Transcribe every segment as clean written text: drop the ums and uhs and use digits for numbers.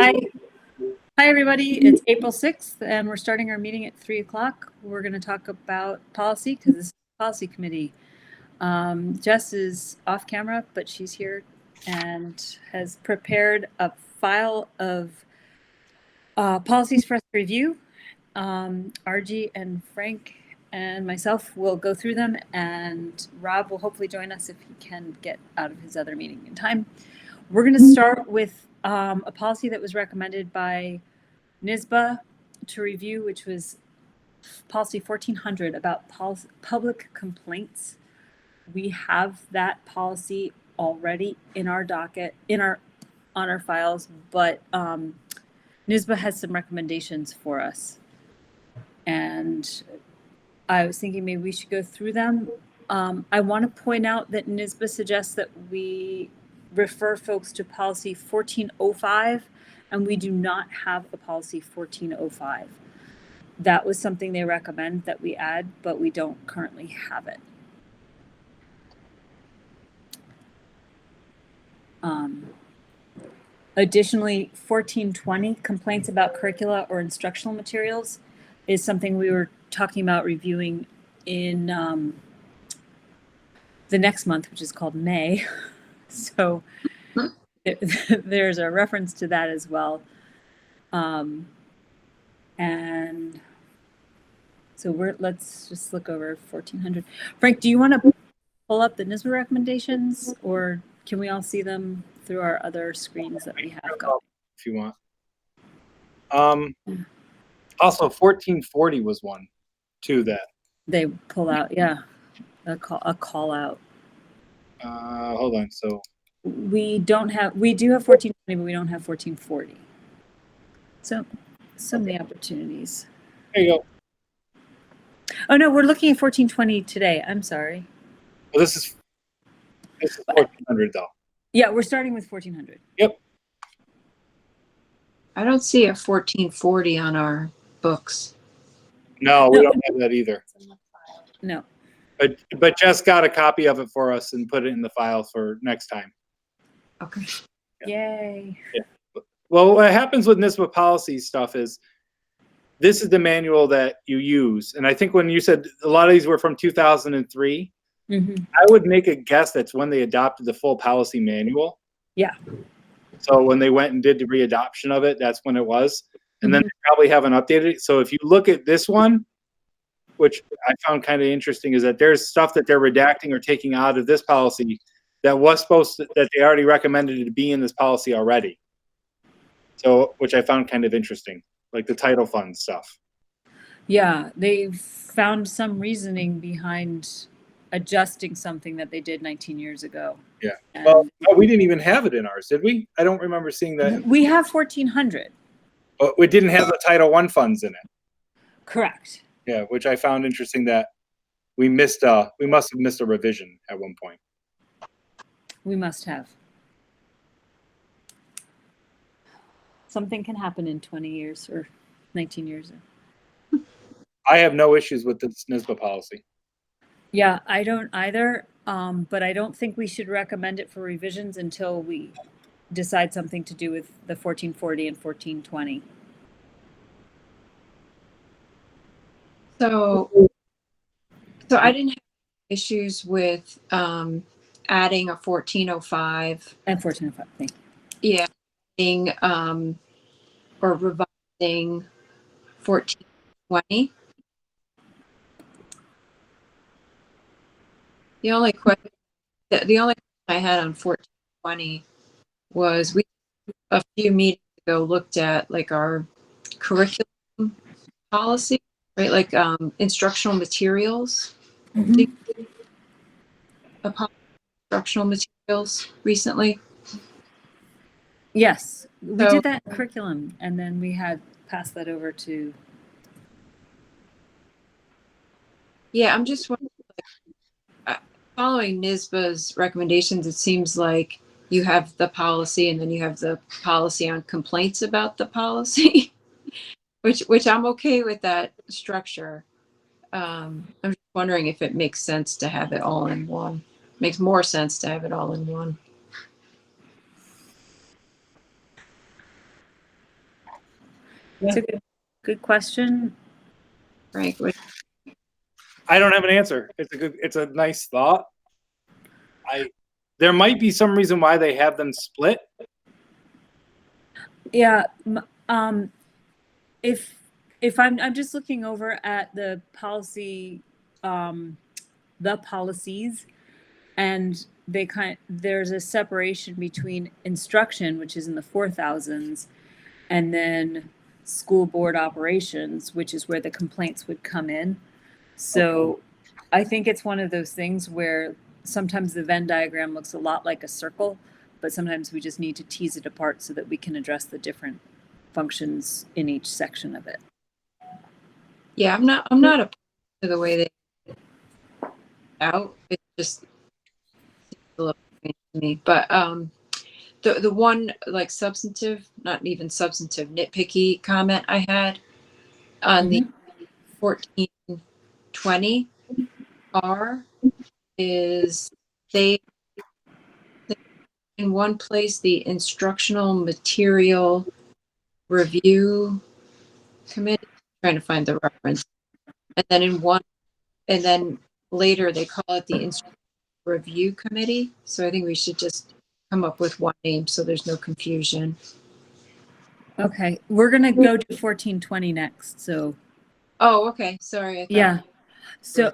Hi. Hi, everybody. It's April 6th, and we're starting our meeting at 3 o'clock. We're going to talk about policy because this is a policy committee. Jess is off camera, but she's here and has prepared a file of policies for us to review. RG and Frank and myself will go through them, and Rob will hopefully join us if he can get out of his other meeting in time. We're going to start with a policy that was recommended by NISBA to review, which was policy 1400 about public complaints. We have that policy already in our docket, on our files, but NISBA has some recommendations for us. And I was thinking maybe we should go through them. I want to point out that NISBA suggests that we refer folks to policy 1405, and we do not have a policy 1405. That was something they recommend that we add, but we don't currently have it. Additionally, 1420, complaints about curricula or instructional materials, is something we were talking about reviewing in the next month, which is called May. So there's a reference to that as well. And so let's just look over 1400. Frank, do you want to pull up the NISBA recommendations, or can we all see them through our other screens that we have going? If you want. Also, 1440 was one too that they pull out. Yeah, a call out. Hold on. So we do have 1420, but we don't have 1440. So some of the opportunities. There you go. Oh no, we're looking at 1420 today. I'm sorry. Well, this is 1400 though. Yeah, we're starting with 1400. Yep. I don't see a 1440 on our books. No, we don't have that either. No. But Jess got a copy of it for us and put it in the file for next time. Okay. Yeah. Yay. Yeah. Well, what happens with NISBA policy stuff is this is the manual that you use. And I think when you said a lot of these were from 2003, I would make a guess that's when they adopted the full policy manual. Yeah. So when they went and did the readoption of it, that's when it was. And then they probably haven't updated it. So if you look at this one, which I found kind of interesting, is that there's stuff that they're redacting or taking out of this policy that was that they already recommended it to be in this policy already. So, which I found kind of interesting, like the title fund stuff. Yeah, they found some reasoning behind adjusting something that they did 19 years ago. Yeah. Well, no, we didn't even have it in ours, did we? I don't remember seeing that. We have 1400. But we didn't have the Title I funds in it. Correct. Yeah, which I found interesting that we must have missed a revision at one point. We must have. Something can happen in 20 years or 19 years. I have no issues with this NISBA policy. Yeah, I don't either, but I don't think we should recommend it for revisions until we decide something to do with the 1440 and 1420. So I didn't have issues with adding a 1405. And 1405, thank you. Yeah, adding or revising 1420. The only question I had on 1420 was we a few meetings ago looked at like our curriculum policy, right? Like instructional materials. Instructional materials recently. Yes, we did that curriculum, and then we had passed that over to. Yeah, I'm just wondering, following NISBA's recommendations, it seems like you have the policy and then you have the policy on complaints about the policy, which I'm okay with that structure. I'm just wondering if it makes sense to have it all in one. Makes more sense to have it all in one. It's a good question. Frank, I don't have an answer. It's a nice thought. There might be some reason why they have them split. Yeah. If I'm just looking over at the policy, the policies, and there's a separation between instruction, which is in the 4,000s, and then school board operations, which is where the complaints would come in. So I think it's one of those things where sometimes the Venn diagram looks a lot like a circle, but sometimes we just need to tease it apart so that we can address the different functions in each section of it. yeah, I'm not opposed to the way they out. It just seems a little strange to me. But the one like substantive, not even substantive, nitpicky comment I had on the 1420 R is they in one place the instructional material review committee, trying to find the reference, and then later they call it the instructional review committee. So I think we should just come up with one name so there's no confusion. Okay, we're gonna go to 1420 next. So. Oh, okay. Sorry. Yeah. So,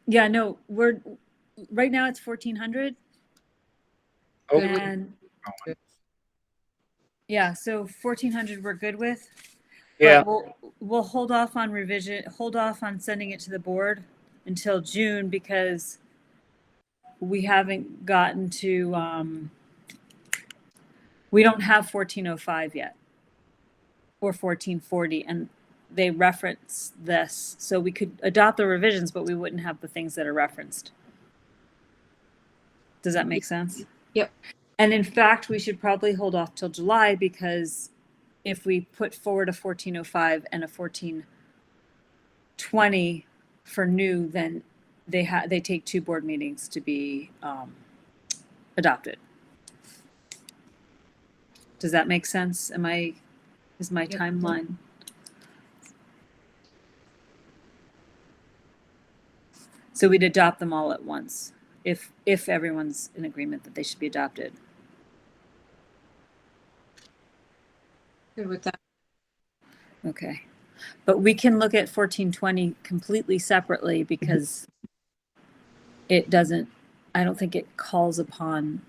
yeah, no, right now it's 1400. Oh. And yeah, so 1400 we're good with. Yeah. But we'll hold off on hold off on sending it to the board until June because we haven't gotten to, we don't have 1405 yet or 1440, and they reference this. So we could adopt the revisions, but we wouldn't have the things that are referenced. Does that make sense? Yep. And in fact, we should probably hold off till July because if we put forward a 1405 and a 1420 for new, then they take 2 board meetings to be adopted. Does that make sense? Is my timeline? So we'd adopt them all at once if everyone's in agreement that they should be adopted. Good with that. Okay. But we can look at 1420 completely separately because I don't think it calls upon,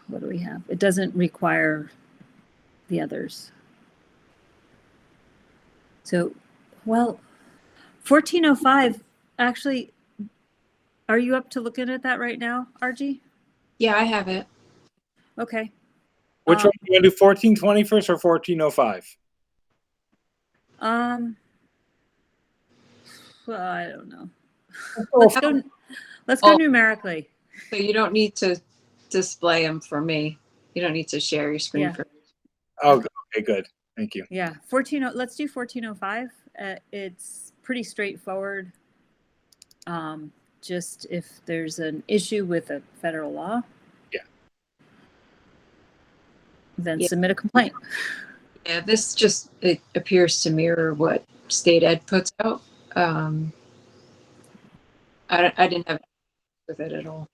what do we have? It doesn't require the others. So, well, 1405, actually, are you up to looking at that right now, RG? Yeah, I have it. Okay. Which one? You want to do 1420 first or 1405? Well, I don't know. Oh, Let's go numerically. So you don't need to display them for me. You don't need to share your screen for me. Oh, okay, good. Thank you. Yeah, let's do 1405. It's pretty straightforward. Just if there's an issue with a federal law, then submit a complaint. Yeah, this it appears to mirror what state ed puts out. I didn't have with it at all.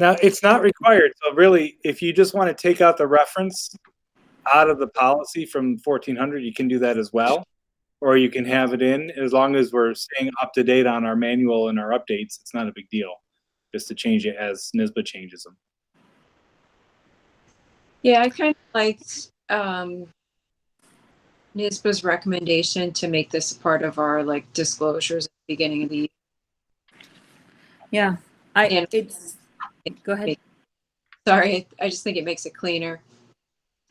Now, it's not required. So really, if you just want to take out the reference out of the policy from 1400, you can do that as well. Or you can have it in as long as we're staying up to date on our manual and our updates. It's not a big deal just to change it as NISBA changes them. Yeah, I kind of liked NISBA's recommendation to make this a part of our like disclosures at the beginning of the year. Yeah, go ahead. Sorry, I just think it makes it cleaner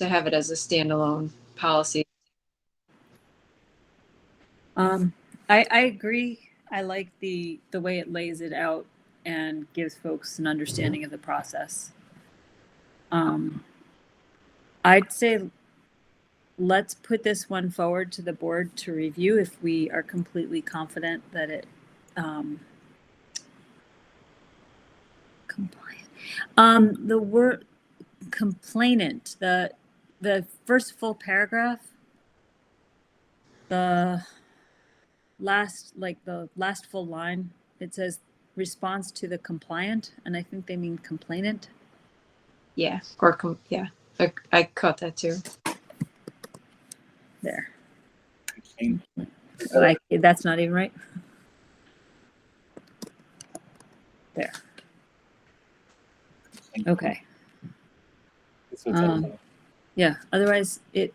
to have it as a standalone policy. I agree. I like the way it lays it out and gives folks an understanding of the process. I'd say let's put this one forward to the board to review if we are completely confident that it compliant. The word complainant, the first full paragraph, the last full line, it says response to the compliant, and I think they mean complainant. Yeah, yeah, I caught that too. There. Like, that's not even right. There. Okay. Yeah. Otherwise, it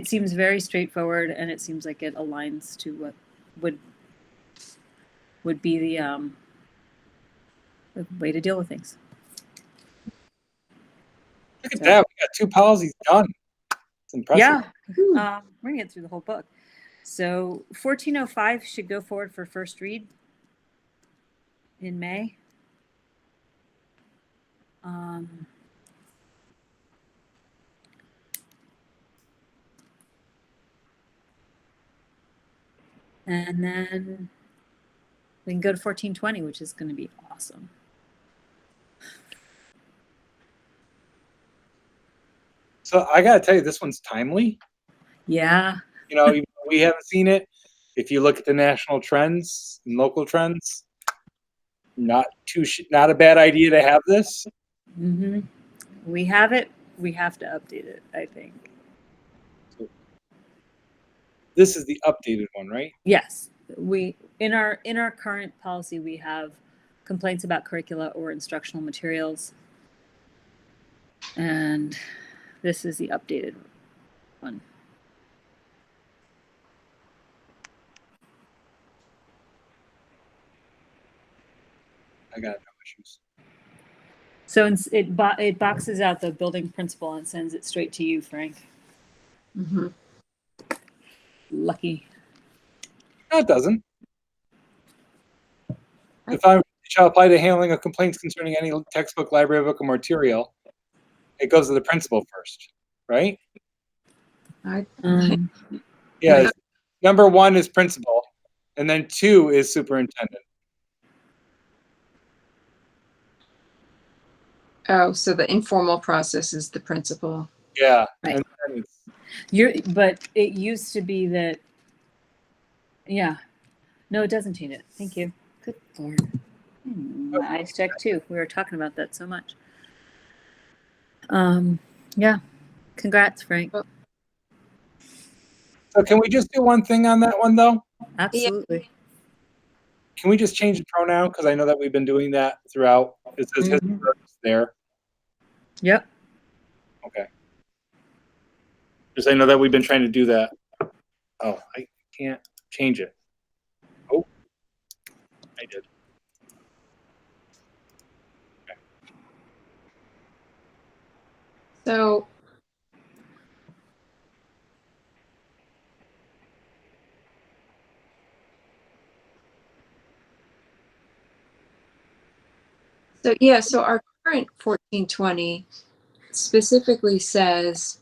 seems very straightforward, and it seems like it aligns to what would be the way to deal with things. Look at that. We got 2 policies done. It's impressive. Yeah. We're gonna get through the whole book. So 1405 should go forward for first read in May. And then we can go to 1420, which is going to be awesome. So I got to tell you, this one's timely. Yeah. You know, even though we haven't seen it. If you look at the national trends and local trends, not a bad idea to have this. Mm-hmm. We have it. We have to update it, I think. So this is the updated one, right? Yes. We in our current policy, we have complaints about curricula or instructional materials. And this is the updated one. I got no issues. So it boxes out the building principal and sends it straight to you, Frank. Mm-hmm. Lucky. No, it doesn't. If I shall apply to handling of complaints concerning any textbook, library book, or material, it goes to the principal first, right? Yeah. Number 1 is principal, and then 2 is superintendent. Oh, so the informal process is the principal. Yeah. Right. And But it used to be that. Yeah. No, it doesn't change it. Thank you. Good Lord. My eyes checked too. We were talking about that so much. Yeah. Congrats, Frank. so can we just do one thing on that one, though? Absolutely. Can we just change the pronoun? Because I know that we've been doing that throughout. It says his purpose there. Yep. Okay. Because I know that we've been trying to do that. Oh, I can't change it. Oh, I did. Okay. So yeah, so our current 1420 specifically says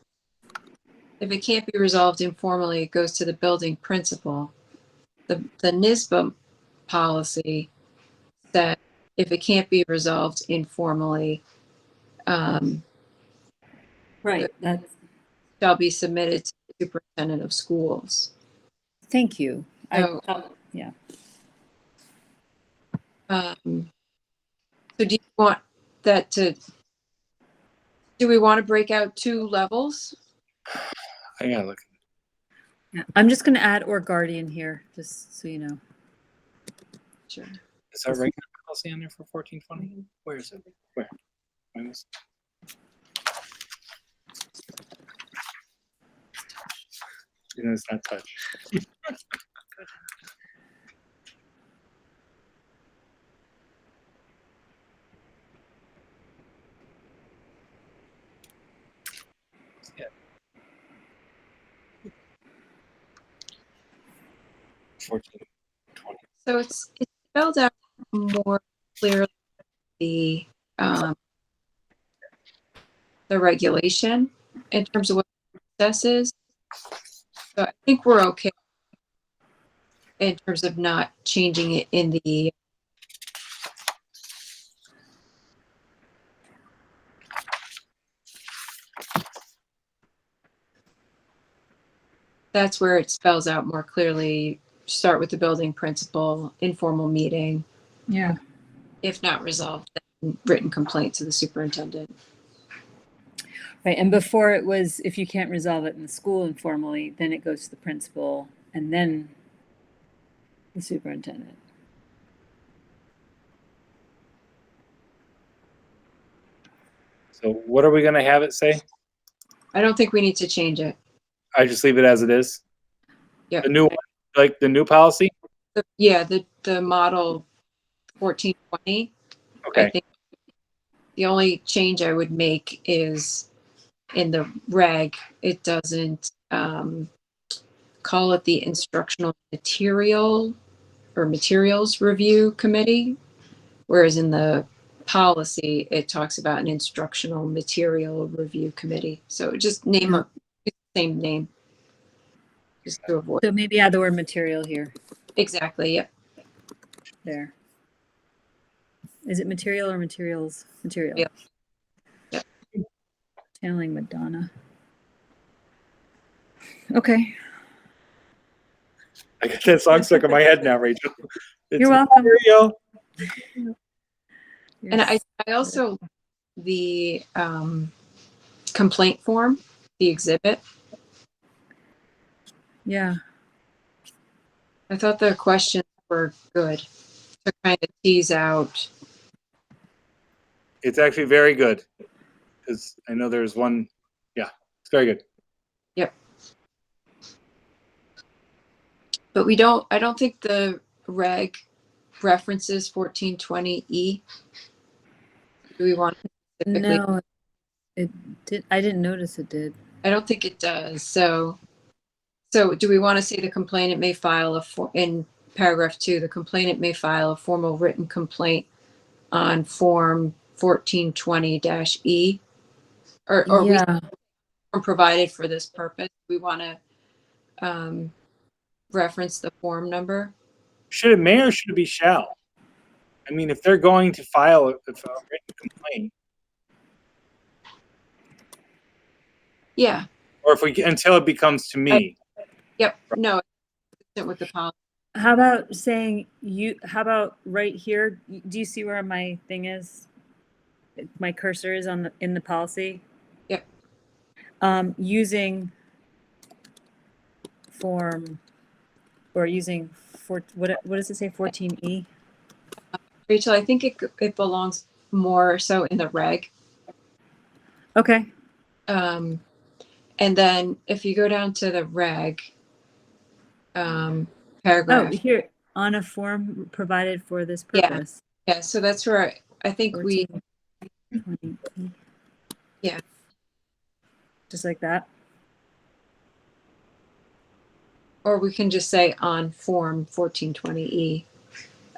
if it can't be resolved informally, it goes to the building principal. The NISBA policy said if it can't be resolved informally, Right. That's. shall be submitted to the superintendent of schools. Thank you. So, yeah. So do you want that to? Do we want to break out 2 levels? I gotta look. Yeah. I'm just going to add or guardian here, just so you know. Sure. Is that regular policy on there for 1420? Where is it? Where? It's not touch. Yeah. 1420. So it's spelled out more clearly the regulation in terms of what the process is. So I think we're okay in terms of not changing it in the that's where it spells out more clearly. Start with the building principal, informal meeting. Yeah. If not resolved, then written complaint to the superintendent. Right. And before it was, if you can't resolve it in the school informally, then it goes to the principal and then the superintendent. So what are we going to have it say? I don't think we need to change it. I just leave it as it is. Yeah. The new one, like the new policy. The model 1420. Okay. I think the only change I would make is in the reg, it doesn't call it the instructional material or materials review committee, whereas in the policy, it talks about an instructional material review committee. So just name the same name, just to avoid. So maybe add the word material here. Exactly. Yep. There. Is it material or materials? Material. Yep. Yep. Channeling Madonna. Okay. I got that song stuck in my head now, Rachel. You're welcome. Material. And I also, the complaint form, the exhibit, Yeah. I thought the questions were good to kind of tease out. It's actually very good because I know there's one. Yeah, it's very good. Yep. But I don't think the reg references 1420E. Do we want to specifically? No, it did. I didn't notice it did. I don't think it does. So do we want to say the complainant may file in paragraph 2, the complainant may file a formal written complaint on form 1420-E or Yeah. form provided for this purpose? We want to reference the form number. Should it may or should it be shall? I mean, if they're going to file a written complaint, Yeah. or if we until it becomes to me. Yep. No, consistent with the policy. How about saying how about right here? Do you see where my thing is? My cursor is in the policy. Yep. Using form or using what does it say? 14E. Rachel, I think it belongs more so in the reg. Okay. And then if you go down to the reg paragraph. Oh, here on a form provided for this purpose. Yeah. So that's where I think 14, we. 20E. Yeah. Just like that. Or we can just say on form 1420E.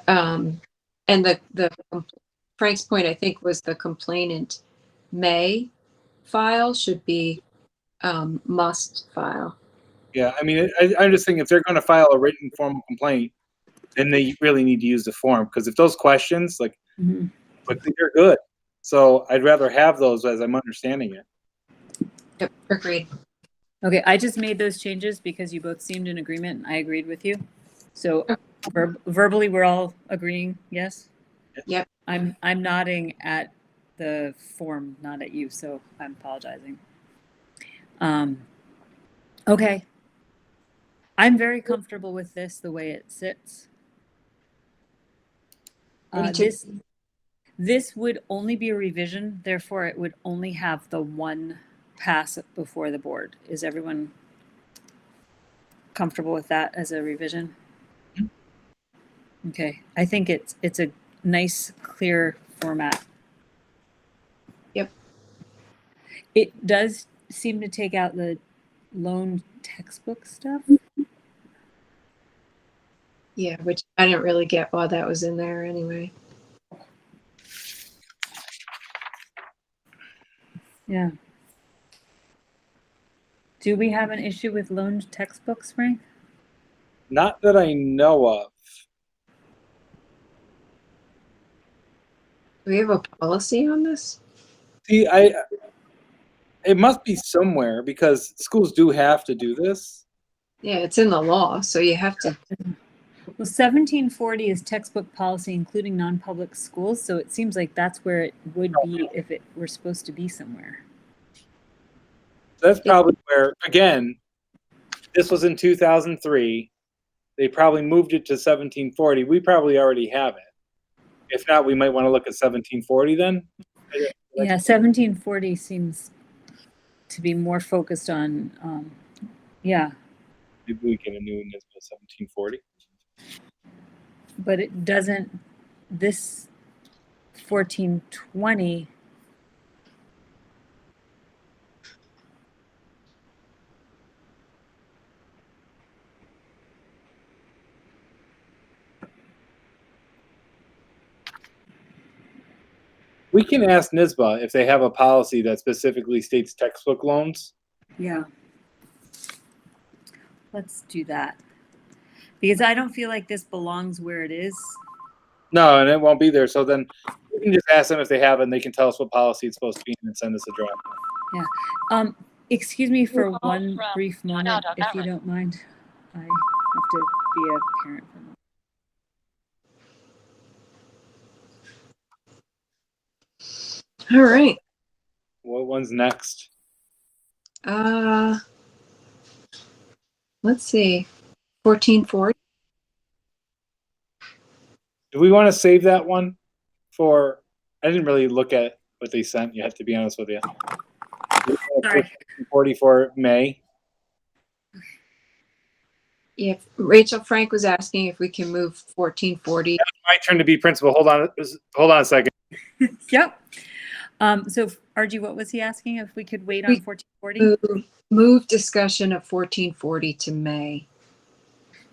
And the Frank's point, I think, was the complainant may file should be must file. Yeah, I mean, I'm just thinking if they're going to file a written formal complaint, then they really need to use the form because if those questions, like, but they're good. So I'd rather have those as I'm understanding it. Yep, agreed. Okay, I just made those changes because you both seemed in agreement and I agreed with you. So verbally, we're all agreeing, yes? Yep. I'm nodding at the form, not at you, so I'm apologizing. Okay. I'm very comfortable with this the way it sits. This would only be a revision, therefore it would only have the one pass before the board. Is everyone comfortable with that as a revision? Okay, I think it's a nice, clear format. Yep. It does seem to take out the loan textbook stuff. Yeah, which I didn't really get why that was in there anyway. Yeah. Do we have an issue with loaned textbooks, Frank? Not that I know of. Do we have a policy on this? See, it must be somewhere because schools do have to do this. Yeah, it's in the law, so you have to. Well, 1740 is textbook policy, including non-public schools. So it seems like that's where it would be if it were supposed to be somewhere. That's probably where, again, this was in 2003. They probably moved it to 1740. We probably already have it. If not, we might want to look at 1740 then. Yeah, 1740 seems to be more focused on, yeah, Maybe we get a new NISBA 1740. but it doesn't, this 1420, We can ask NISBA if they have a policy that specifically states textbook loans. yeah. Let's do that. Because I don't feel like this belongs where it is. No, and it won't be there. So then we can just ask them if they have it, and they can tell us what policy it's supposed to be and send us a draft. Excuse me for one brief moment, if you don't mind. I have to be a parent for a moment. All right. What one's next? Let's see. 1440. Do we want to save that one for? I didn't really look at what they sent yet, to be honest with you. Sorry. 40 for May. Yeah, Rachel Frank was asking if we can move 1440. My turn to be principal. Hold on a second. Yep. So RG, what was he asking? If we could wait on 1440? Move discussion of 1440 to May.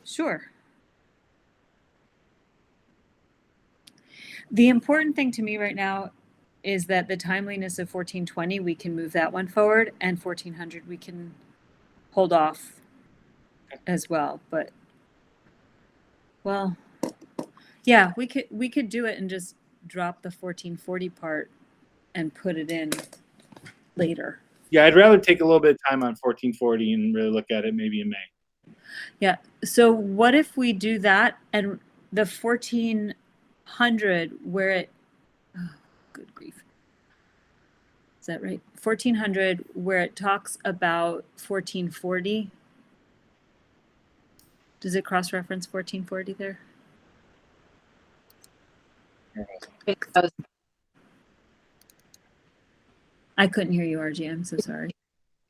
Sure. The important thing to me right now is that the timeliness of 1420, we can move that one forward, and 1400 we can hold off as well. But, well, yeah, we could do it and just drop the 1440 part and put it in later. Yeah, I'd rather take a little bit of time on 1440 and really look at it maybe in May. Yeah. So what if we do that and the 1400 where it, oh, good grief. Is that right? 1400 where it talks about 1440. Does it cross-reference 1440 there? It does. I couldn't hear you, RG. I'm so sorry.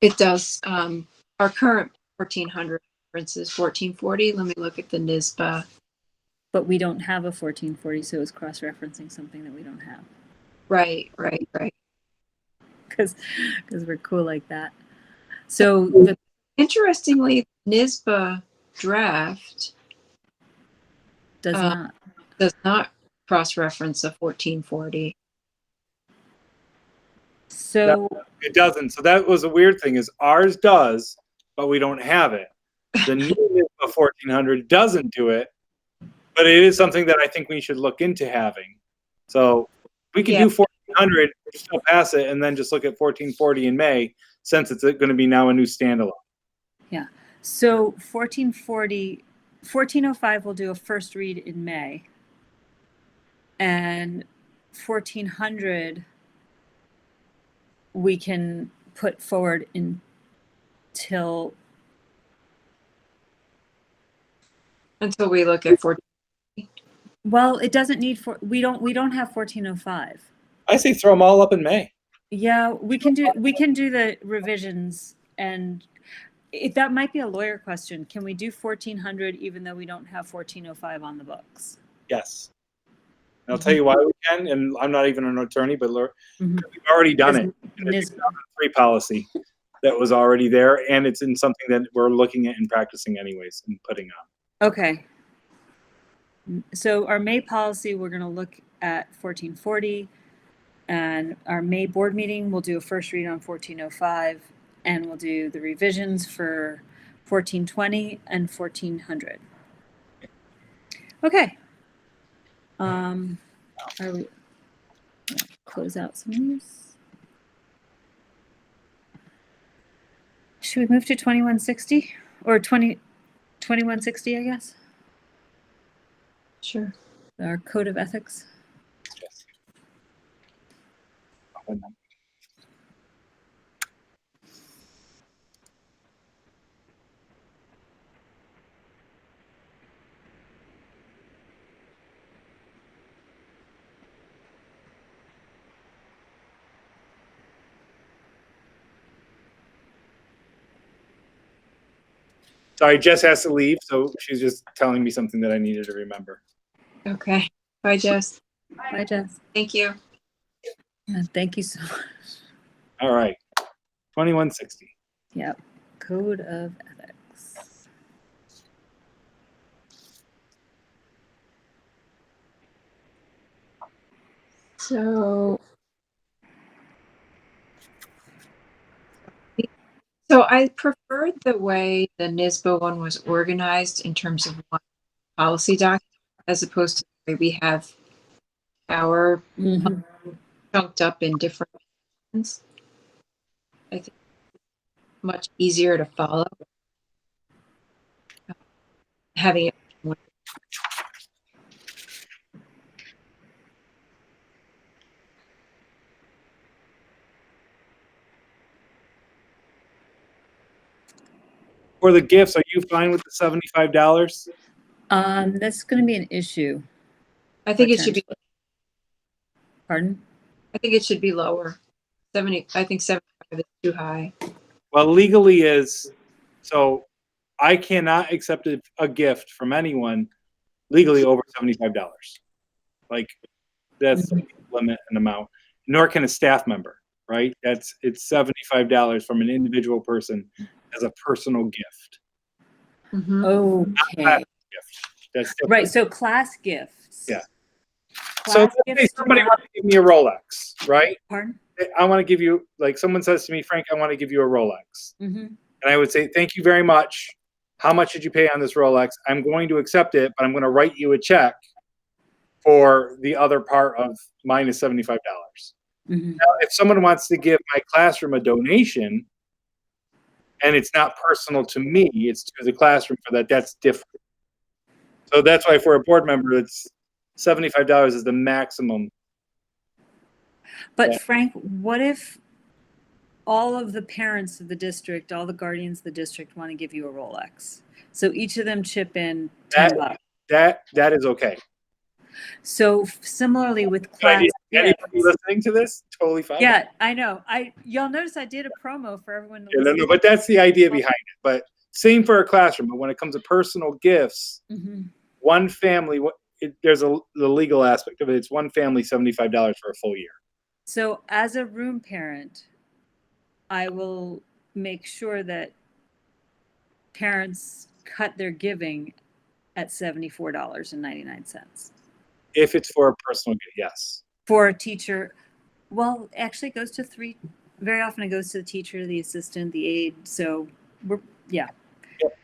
It does. Our current 1400 reference is 1440. Let me look at the NISBA. But we don't have a 1440, so it's cross-referencing something that we don't have. Right. Because we're cool like that. So interestingly, NISBA draft does not cross-reference a 1440. So no, it doesn't. So that was a weird thing. Is ours does, but we don't have it. The new NISBA 1400 doesn't do it, but it is something that I think we should look into having. So we can do 1400, still pass it, and then just look at 1440 in May, since it's going to be now a new standalone. Yeah. So 1405 will do a first read in May. And 1400 we can put forward until we look at 14. Well, it doesn't need we don't have 1405. I say throw them all up in May. Yeah, we can do the revisions, and that might be a lawyer question. Can we do 1400 even though we don't have 1405 on the books? Yes. And I'll tell you why we can, and I'm not even an attorney, but we've already done it. It's a 2003 policy that was already there, and it's in something that we're looking at and practicing anyways and putting on. Okay. So our May policy, we're going to look at 1440, and our May board meeting, we'll do a first read on 1405, and we'll do the revisions for 1420 and 1400. Okay. Are we close out some of these? Should we move to 2160 or 2160, I guess, Sure. our code of ethics. Yes. Sorry, Jess has to leave, so she's just telling me something that I needed to remember. Okay. Bye, Jess. Bye, Jess. Thank you. Yeah, thank you so much. All right, 2160. Yep, code of ethics. So I preferred the way the NISBA one was organized in terms of one policy document, as opposed to the way we have our Mhm. chunked up in different ones. I think much easier to follow. Having it. For the gifts, are you fine with the $75? That's going to be an issue. I think it should be. Pardon? I think it should be lower. 70. I think 75 is too high. Well, legally is, so I cannot accept a gift from anyone legally over $75. Like, that's the limit and amount. Nor can a staff member, right? It's $75 from an individual person as a personal gift. Mhm. Okay. Gift. That's different. Right. So class gifts. Yeah. Class So let's say gifts do somebody not- wants to give me a Rolex, right? Pardon? I want to give you, like someone says to me, Frank, I want to give you a Rolex. Mm-hmm. And I would say, thank you very much. How much did you pay on this Rolex? I'm going to accept it, but I'm going to write you a check for the other part of minus $75. Mm-hmm. Now, if someone wants to give my classroom a donation and it's not personal to me, it's to the classroom for that, that's different. So that's why for a board member, it's $75 is the maximum. But Yeah. Frank, what if all of the parents of the district, all the guardians of the district want to give you a Rolex? So each of them chip in $10. That is okay. So similarly with class Anybody gifts. listening to this, totally fine. Yeah, I know. You'll notice I did a promo for everyone to Yeah, listen. no, but that's the idea behind it. But same for a classroom. But when it comes to personal gifts, Mm-hmm. one family, there's the legal aspect of it. It's one family, $75 for a full year. So as a room parent, I will make sure that parents cut their giving at $74.99. If it's for a personal gift, yes. For a teacher, well, actually it goes to three. Very often it goes to the teacher, the assistant, the aide. So yeah. Yep.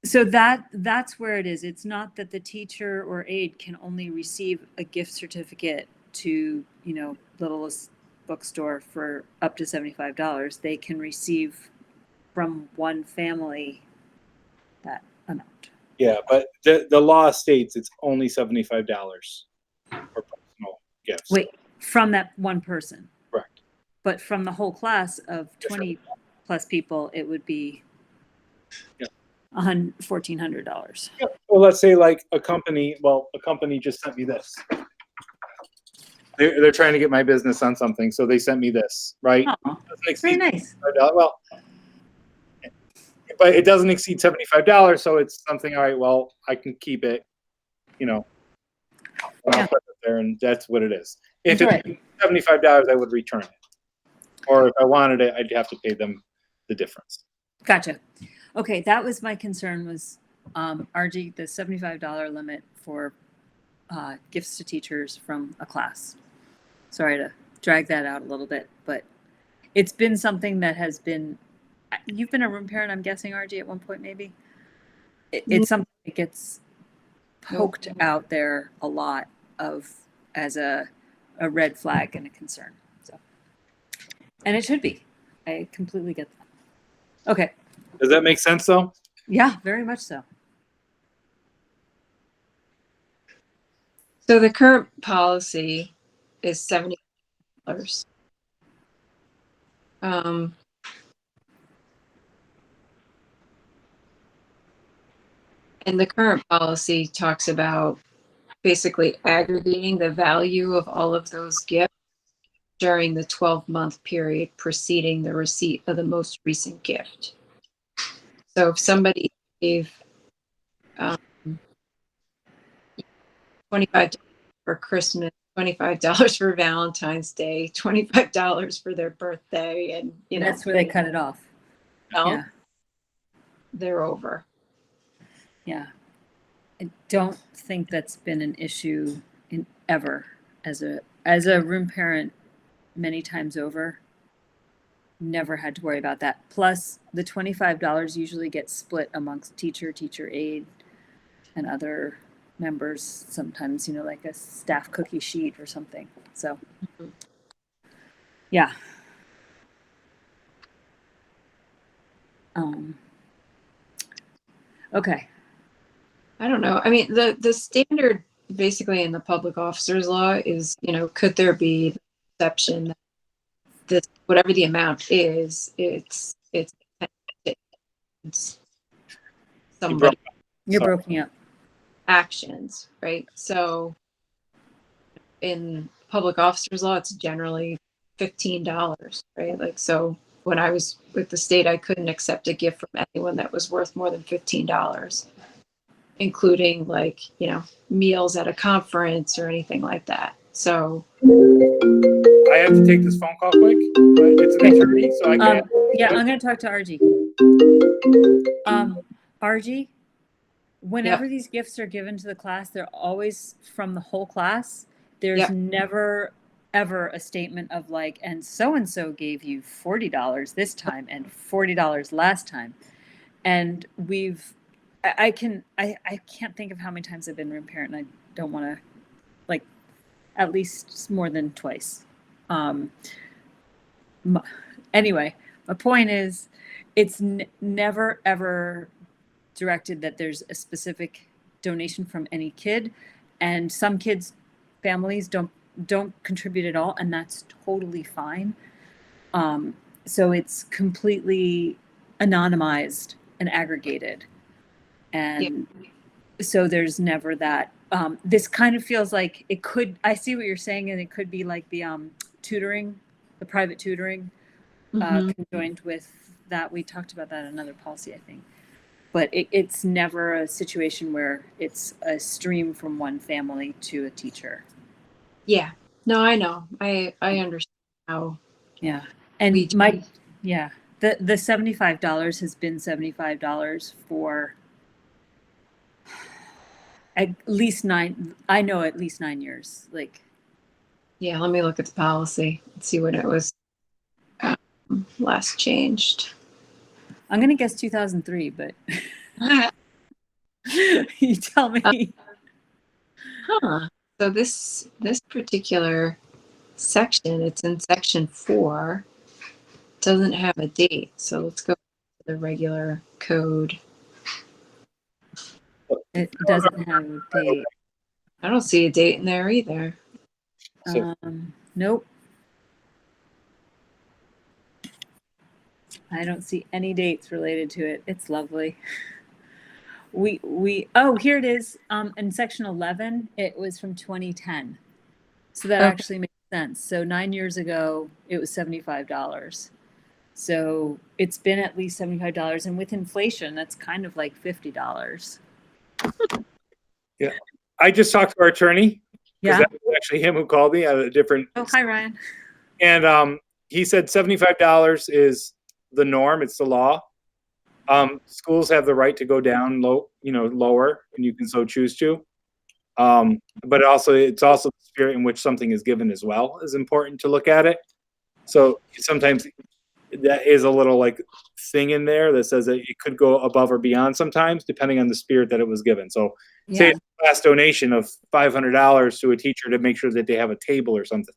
So that's where it is. It's not that the teacher or aide can only receive a gift certificate to, littlest bookstore for up to $75. They can receive from one family that amount. Yeah, but the law states it's only $75 for personal gifts. Wait, from that one person. Correct. But from the whole class of 20 plus people, it would be $1,400. Well, let's say like a company just sent me this. They're trying to get my business on something, so they sent me this, right? Oh, very nice. Well, but it doesn't exceed $75, so it's something. All right, well, I can keep it. I'll put it there, and that's what it is. If That's it's $75, I would return it, or if I wanted it, I'd have to pay them the difference. Gotcha. Okay, that was my concern. Was RG the $75 limit for gifts to teachers from a class? Sorry to drag that out a little bit, but it's been something that has been. You've been a room parent, I'm guessing, RG, at one point, maybe. It's something that gets poked out there a lot as a red flag and a concern. So, and it should be. I completely get that. Okay. Does that make sense, though? Yeah, very much so. So the current policy is $70. And the current policy talks about basically aggregating the value of all of those gifts during the 12-month period preceding the receipt of the most recent gift. So if somebody gave $25 for Christmas, $25 for Valentine's Day, $25 for their birthday, and And that's where they cut it off. Yeah. They're over. Yeah. I don't think that's been an issue ever as a room parent many times over. Never had to worry about that. Plus the $25 usually gets split amongst teacher aide, and other members. Sometimes, like a staff cookie sheet or something. So, yeah. Okay. I don't know. I mean, the standard basically in the public officers law is, could there be the exception that this, whatever the amount is, it's somebody You're broken up. actions, right? So in public officers law, it's generally $15, right? Like, so when I was with the state, I couldn't accept a gift from anyone that was worth more than $15, including meals at a conference or anything like that. So I have to take this phone call quick, but it's an attorney, so I can. Yeah, I'm going to talk to RG. RG, whenever these gifts are given to the class, they're always from the whole class. There's never ever a statement of and so gave you $40 this time and $40 last time. And I can't think of how many times I've been room parent, and I don't want to, at least more than twice. Anyway, my point is, it's never ever directed that there's a specific donation from any kid, and some kids' families don't contribute at all, and that's totally fine. So it's completely anonymized and aggregated, and so there's never that. This kind of feels like it could. I see what you're saying, and it could be like the tutoring, the private tutoring, conjoined with that. We talked about that in another policy, I think. But it's never a situation where it's a stream from one family to a teacher. Yeah. No, I know. I understand how. Yeah. And the $75 has been $75 for at least 9. I know at least 9 years. Yeah. Let me look at the policy and see when it was last changed. I'm going to guess 2003, but you tell me. So this particular section, it's in section 4, doesn't have a date. So let's go to the regular code. It doesn't have a date. I don't see a date in there either. Nope. I don't see any dates related to it. It's lovely. Here it is. In section 11, it was from 2010. So that actually makes sense. So 9 years ago, it was $75. So it's been at least $75. And with inflation, that's kind of like $50. Yeah. I just talked to our attorney. Yeah. That was actually him who called me at a different. Oh, hi, Ryan. And he said $75 is the norm. It's the law. Schools have the right to go down lower, and you can so choose to. But it's also the spirit in which something is given as well is important to look at it. So sometimes that is a little thing in there that says that it could go above or beyond sometimes, depending on the spirit that it was given. So say it's a class donation of $500 to a teacher to make sure that they have a table or something.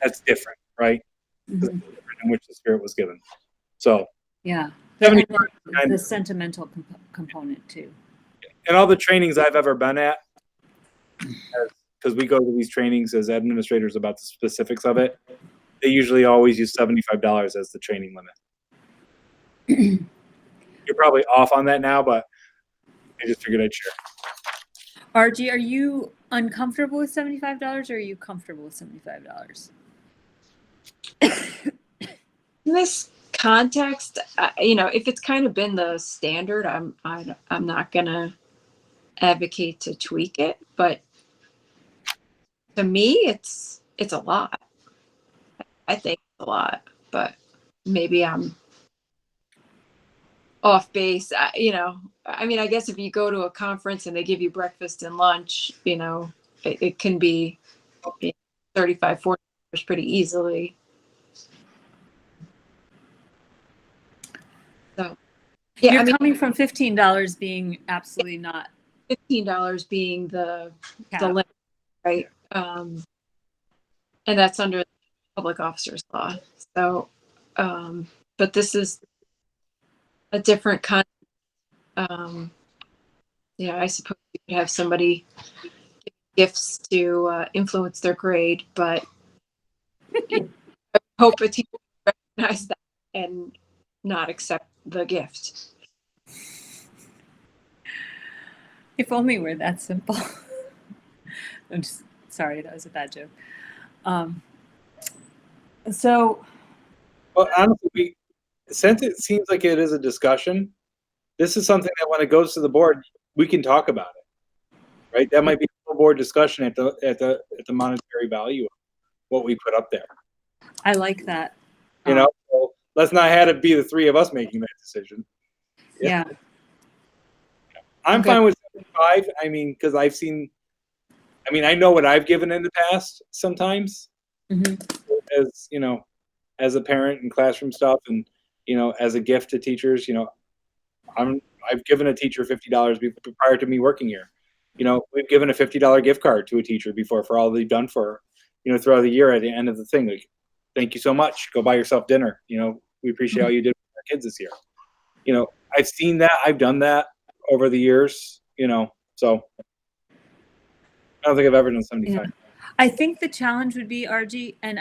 That's different, right? Mm-hmm. In which the spirit was given. So yeah. The sentimental component too. And all the trainings I've ever been at, as because we go to these trainings as administrators about the specifics of it, they usually always use $75 as the training limit. You're probably off on that now, but I just figured I'd share. RG, are you uncomfortable with $75 or are you comfortable with $75? In this context, if it's kind of been the standard, I'm not gonna advocate to tweak it, but to me, it's a lot. I think it's a lot, but maybe I'm off base. I guess if you go to a conference and they give you breakfast and lunch, it can be $35, $40 pretty easily. So, yeah, You're coming from $15 being absolutely not. $15 being the Cap. limit, right? And that's under the public officers law. So, but this is a different kind. I suppose you could have somebody give gifts to influence their grade, but I hope a teacher would recognize that and not accept the gift. If only we're that simple. I'm just sorry, that was a bad joke. Well, honestly, since it seems like it is a discussion, this is something that when it goes to the board, we can talk about it, right? That might be a full board discussion at the monetary value of what we put up there. I like that. So let's not have it be the three of us making that decision. Yeah. I'm fine with 75. I mean, because I know what I've given in the past sometimes, as a parent and classroom stuff, and as a gift to teachers. I've given a teacher $50 prior to me working here. We've given a $50 gift card to a teacher before for all they've done for throughout the year. At the end of the thing, like, thank you so much. Go buy yourself dinner. We appreciate all you did for our kids this year. I've seen that. I've done that over the years. So I don't think I've ever done 75. Yeah. I think the challenge would be, RG, and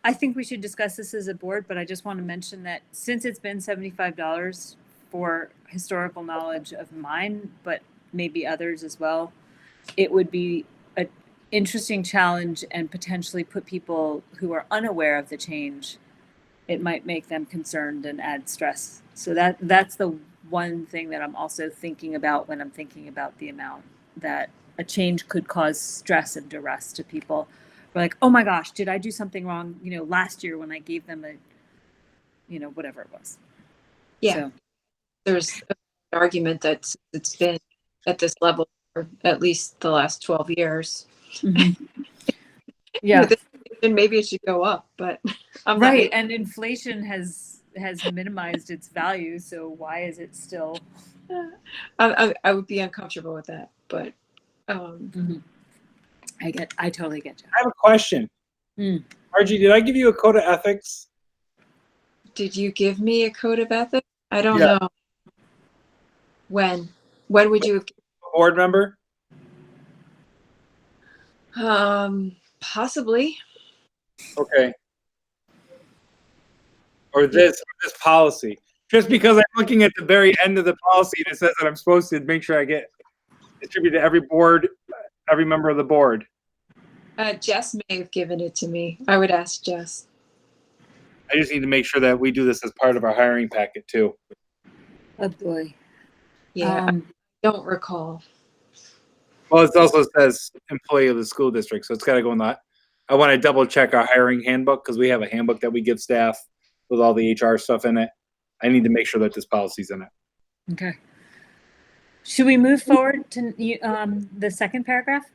I think we should discuss this as a board, but I just want to mention that since it's been $75 for historical knowledge of mine, but maybe others as well, it would be an interesting challenge and potentially put people who are unaware of the change, it might make them concerned and add stress. So that's the one thing that I'm also thinking about when I'm thinking about the amount that a change could cause stress and duress to people. We're like, oh my gosh, did I do something wrong? Last year when I gave them whatever it was. Yeah. So. There's an argument that it's been at this level for at least the last 12 years. Yeah. And maybe it should go up, but I'm right. And inflation has minimized its value. So why is it still? I would be uncomfortable with that, but. I totally get you. I have a question. RG, did I give you a code of ethics? Did you give me a code of ethics? I don't know. When would you? Board member? Possibly. Okay. Or this policy. Just because I'm looking at the very end of the policy and it says that I'm supposed to make sure I get distributed to every board, every member of the board. Jess may have given it to me. I would ask Jess. I just need to make sure that we do this as part of our hiring packet too. Oh boy. Yeah, I don't recall. Well, it also says employee of the school district, so it's got to go in that. I want to double check our hiring handbook because we have a handbook that we give staff with all the HR stuff in it. I need to make sure that this policy's in it. Okay. Should we move forward to the second paragraph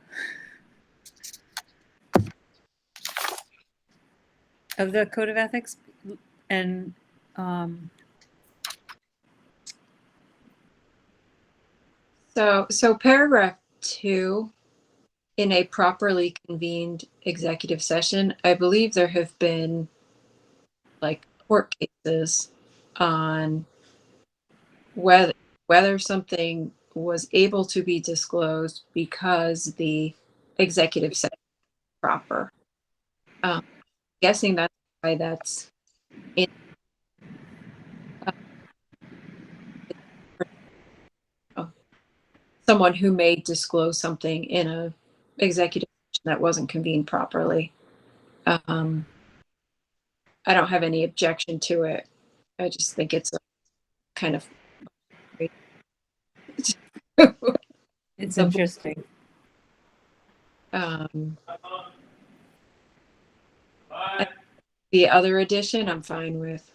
of the Code of Ethics? And So paragraph 2, in a properly convened executive session, I believe there have been like court cases on whether something was able to be disclosed because the executive session proper. Guessing that's why that's in someone who may disclose something in a executive session that wasn't convened properly. I don't have any objection to it. I just think it's a kind of It's interesting. The other addition, I'm fine with.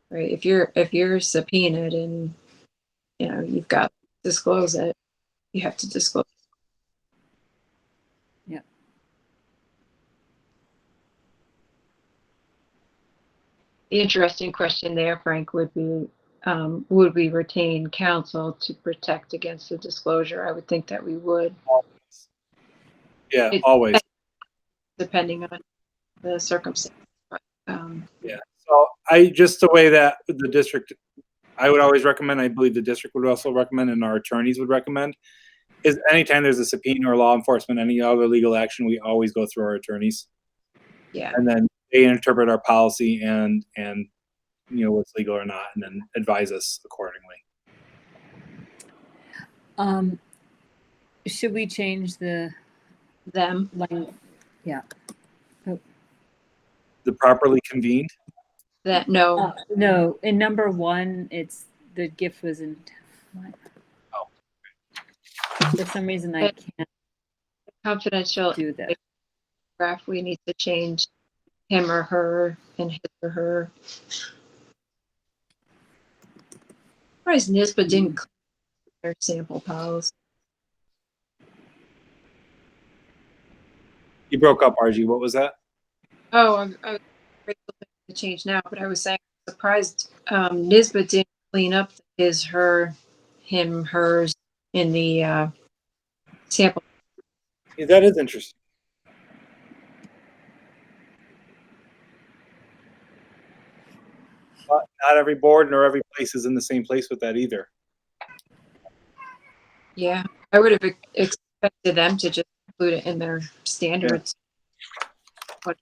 Right? If you're subpoenaed and you've got to disclose it, you have to disclose. Yep. The interesting question there, Frank, would be, would we retain counsel to protect against the disclosure? I would think that we would. Yeah, always. Depending on the circumstance. Yeah. So just the way that the district, I would always recommend, I believe the district would also recommend, and our attorneys would recommend, is anytime there's a subpoena or law enforcement, any other legal action, we always go through our attorneys. Yeah. And then they interpret our policy and what's legal or not, and then advise us accordingly. Should we change the Them? line? Yeah. The properly convened? That no. No, in number 1, it's the gift was in. Oh. For some reason, I can't Confidential do that. graph. We need to change him or her and his or her. Surprised NISBA didn't clear their sample policy. You broke up, RG. What was that? Oh, I'm grateful to change now, but I was saying, I'm surprised NISBA didn't clean up his, her, him, hers in the sample. Yeah, that is interesting. But not every board nor every place is in the same place with that either. Yeah, I would have expected them to just include it in their standards. But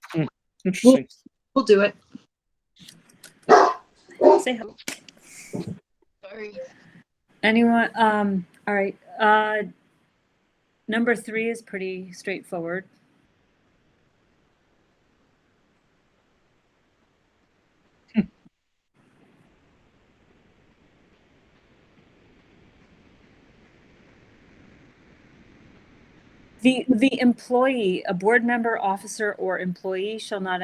Interesting. we'll do it. Say hello. Sorry. Anyone? All right. Number 3 is pretty straightforward. The employee, a board member, officer, or employee shall not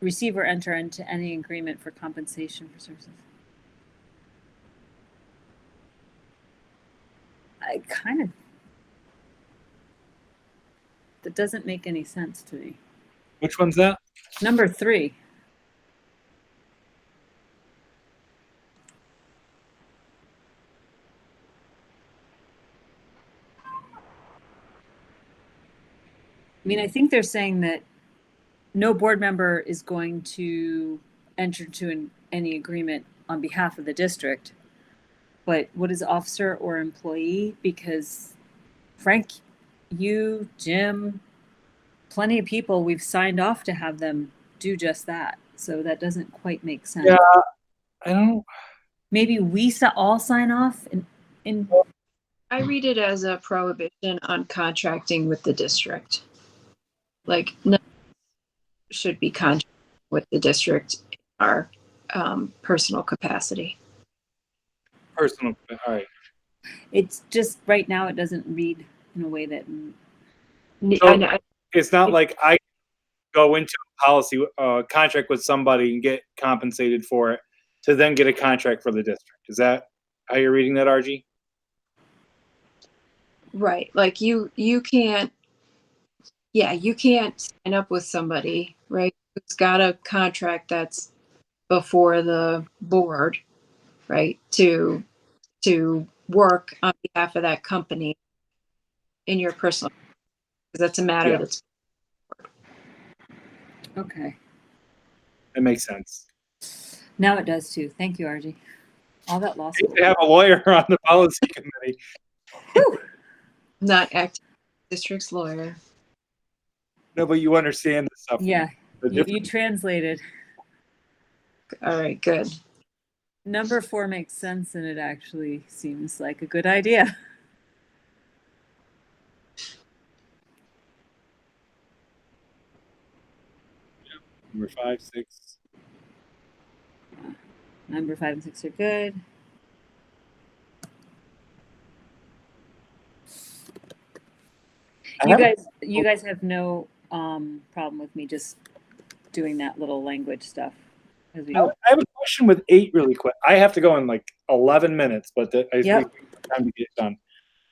receive or enter into any agreement for compensation for services. That doesn't make any sense to me. Which one's that? Number 3. I mean, I think they're saying that no board member is going to enter into any agreement on behalf of the district. But what is officer or employee? Because Frank, you, Jim, plenty of people, we've signed off to have them do just that. So that doesn't quite make sense. Yeah, I don't. Maybe we all sign off in I read it as a prohibition on contracting with the district. Like, no should be contracting with the district in our personal capacity. Personal. All right. It's just right now it doesn't read in a way that. So it's not like I go into a policy contract with somebody and get compensated for it to then get a contract for the district. Is that how you're reading that, RG? Right. Like you can't sign up with somebody, right, who's got a contract that's before the board, right, to work on behalf of that company in your personal, because that's a matter that's Okay. That makes sense. Now it does too. Thank you, RG. All that law I school. hate to have a lawyer on the policy committee. Not acting district's lawyer. No, but you understand the stuff. Yeah, The you difference. translated. All right, good. Number 4 makes sense, and it actually seems like a good idea. Number 5, 6. Number 5 and 6 are good. You guys have no problem with me just doing that little language stuff. I have a question with 8 really quick. I have to go in like 11 minutes, but I think time to get it done.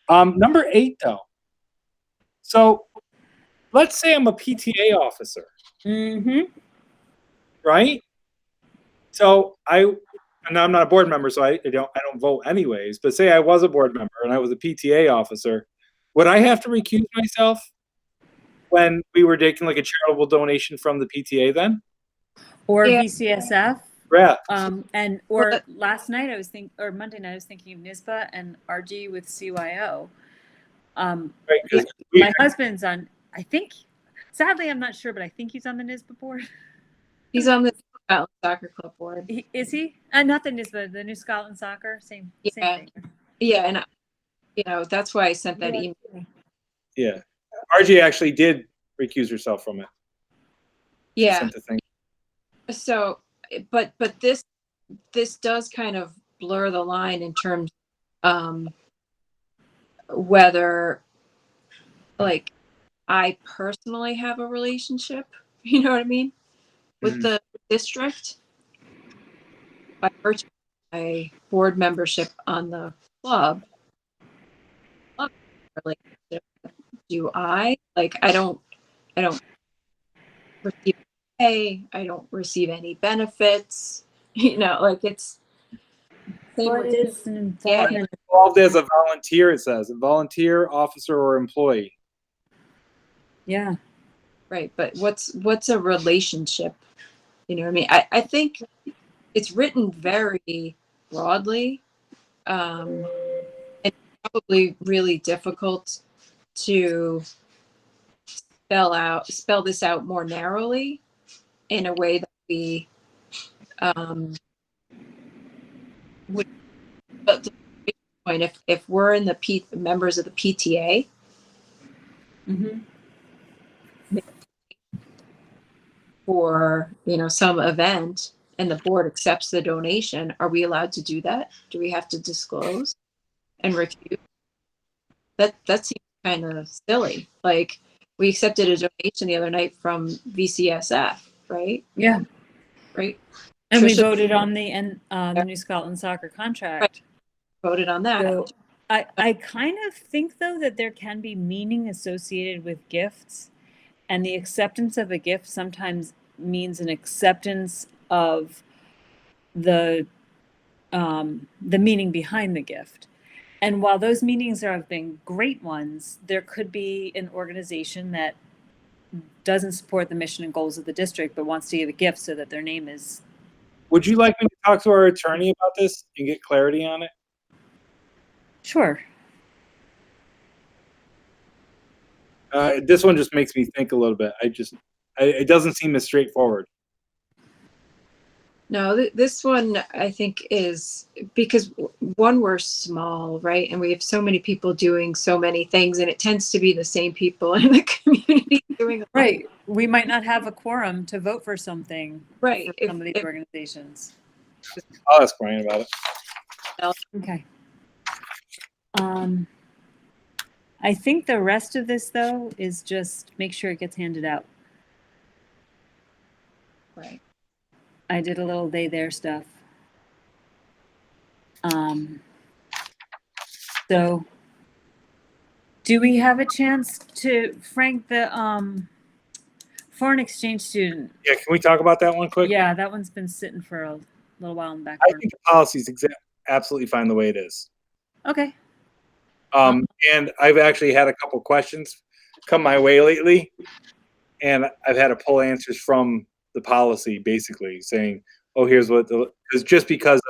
Number 8 though. So let's say I'm a PTA officer. Mm-hmm. Right? So and I'm not a board member, so I don't vote anyways. But say I was a board member and I was a PTA officer, would I have to recuse myself when we were taking like a charitable donation from the PTA then? Or Yeah. VCSF. Yeah. Last night or Monday night I was thinking of NISBA and RG with CYO. Right, my husband's on. I think. Sadly, I'm not sure, but I think he's on the NISBA board. He's on the Scotland Soccer Club board. Is he? Not the NISBA, the New Scotland Soccer. Same thing. Yeah, and that's why I sent that email. Yeah. RG actually did recuse herself from it. Yeah. Sent the thing. So, but this does kind of blur the line in terms whether like I personally have a relationship, you know what I mean, with the district by virtue of my board membership on the club relationship. Do I don't receive pay, I don't receive any benefits, it's But it is an involvement. Involved as a volunteer, it says. A volunteer, officer, or employee. Yeah. Right, but what's a relationship? You know what I mean? I think it's written very broadly, and probably really difficult to spell this out more narrowly in a way that we would. But to the point, if we're in the members of the PTA, for some event and the board accepts the donation, are we allowed to do that? Do we have to disclose and recuse? That seems kind of silly. Like, we accepted a donation the other night from VCSF, right? Yeah. Right. And we voted on the New Scotland Soccer contract. Right. Voted on that. So I kind of think, though, that there can be meaning associated with gifts, and the acceptance of a gift sometimes means an acceptance of the meaning behind the gift. And while those meanings have been great ones, there could be an organization that doesn't support the mission and goals of the district, but wants to give a gift so that their name is. Would you like me to talk to our attorney about this and get clarity on it? Sure. This one just makes me think a little bit. It doesn't seem as straightforward. No, this one I think is because we're small, right? And we have so many people doing so many things, and it tends to be the same people in the community doing. Right. We might not have a quorum to vote for something. Right. For some of these organizations. I'll ask Brian about it. Okay. I think the rest of this, though, is just make sure it gets handed out. Right. I did a little there stuff. So do we have a chance to, Frank, the foreign exchange student? Yeah, can we talk about that one quick? Yeah, that one's been sitting for a little while in the back. I think the policy is absolutely fine the way it is. Okay. And I've actually had a couple questions come my way lately, and I've had to pull answers from the policy, basically saying, "Oh, here's what," because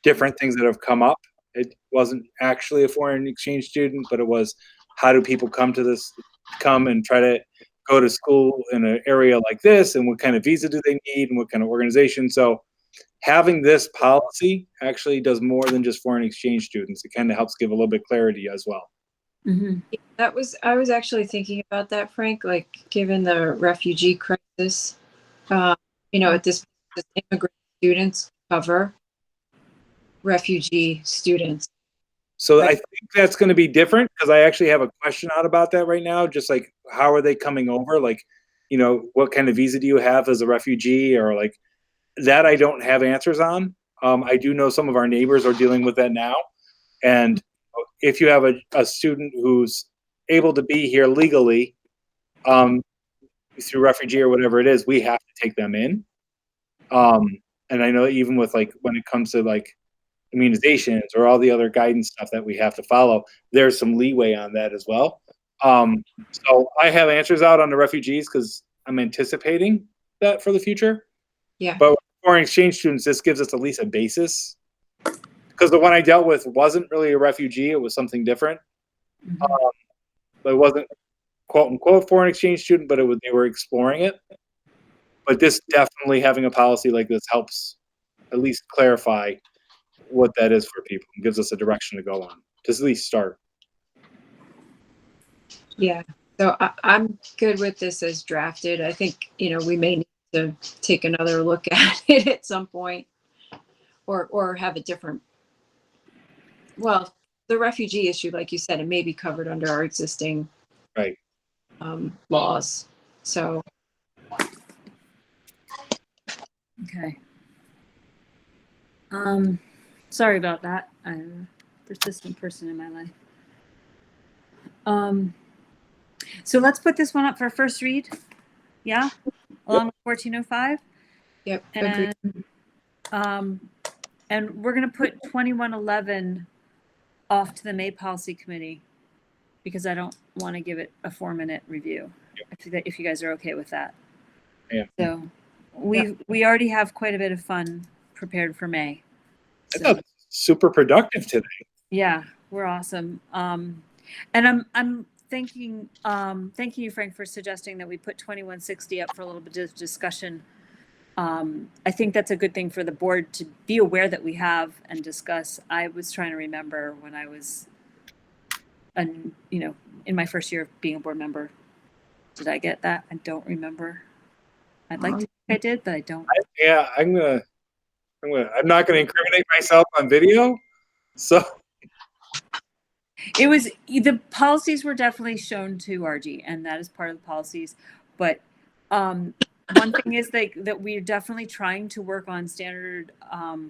different things that have come up. It wasn't actually a foreign exchange student, but it was how do people come and try to go to school in an area like this, and what kind of visa do they need, and what kind of organization. So having this policy actually does more than just foreign exchange students. It kind of helps give a little bit clarity as well. Mm-hmm. I was actually thinking about that, Frank, like given the refugee crisis, at this immigrant students cover refugee students. So Right. I think that's going to be different, because I actually have a question out about that right now. Just like, how are they coming over? Like, what kind of visa do you have as a refugee, or like that? I don't have answers on. I do know some of our neighbors are dealing with that now. And if you have a student who's able to be here legally, through refugee or whatever it is, we have to take them in. And I know even with like, when it comes to like immunizations or all the other guidance stuff that we have to follow, there's some leeway on that as well. So I have answers out on the refugees because I'm anticipating that for the future. Yeah. But with foreign exchange students, this gives us at least a basis, because the one I dealt with wasn't really a refugee. It was something different. Mm-hmm. But it wasn't quote unquote foreign exchange student, but they were exploring it. But this definitely, having a policy like this, helps at least clarify what that is for people and gives us a direction to go on, to at least start. Yeah. So I'm good with this as drafted. I think, we may need to take another look at it at some point, or have a different, well, the refugee issue, like you said, it may be covered under our existing Right. Laws. So. Okay. Sorry about that. I'm a persistent person in my life. So let's put this one up for first read. Yeah, along with 1405. Yep. Agreed. And we're going to put 2111 off to the May Policy Committee, because I don't want to give it a 4-minute review. Yep. If you guys are okay with that. Yeah. So we already have quite a bit of fun prepared for May. I thought it was super productive today. Yeah, we're awesome. And I'm thanking you, Frank, for suggesting that we put 2160 up for a little bit of discussion. I think that's a good thing for the board to be aware that we have and discuss. I was trying to remember when I was, in my first year of being a board member, did I get that? I don't remember. I'd like to think I did, but I don't. I'm not gonna incriminate myself on video. So it was, the policies were definitely shown to RG, and that is part of the policies. But one thing is that we're definitely trying to work on standard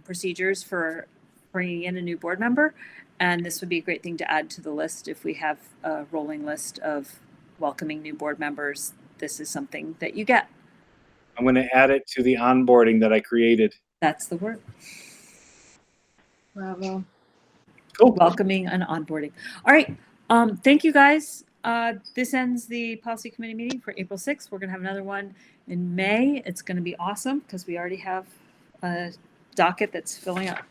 procedures for bringing in a new board member. And this would be a great thing to add to the list. If we have a rolling list of welcoming new board members, this is something that you get. I'm going to add it to the onboarding that I created. That's the word. Bravo. Cool. Welcoming and onboarding. All right. Thank you, guys. This ends the policy committee meeting for April 6th. We're going to have another one in May. It's going to be awesome because we already have a docket that's filling up.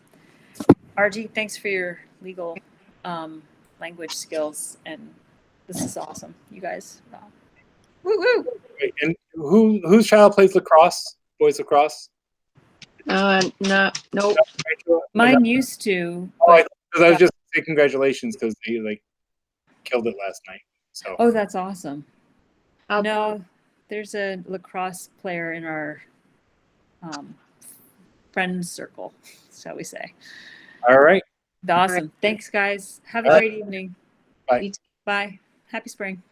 RG, thanks for your legal language skills, and this is awesome. You guys, woo woo! And whose child plays lacrosse? Boys lacrosse? No, nope. Mine used to. But, I was just saying congratulations because they killed it last night. So. Oh, that's awesome. No, there's a lacrosse player in our friend circle, shall we say. All right. Awesome. Thanks, guys. Have a great evening. Bye. Bye. Happy spring.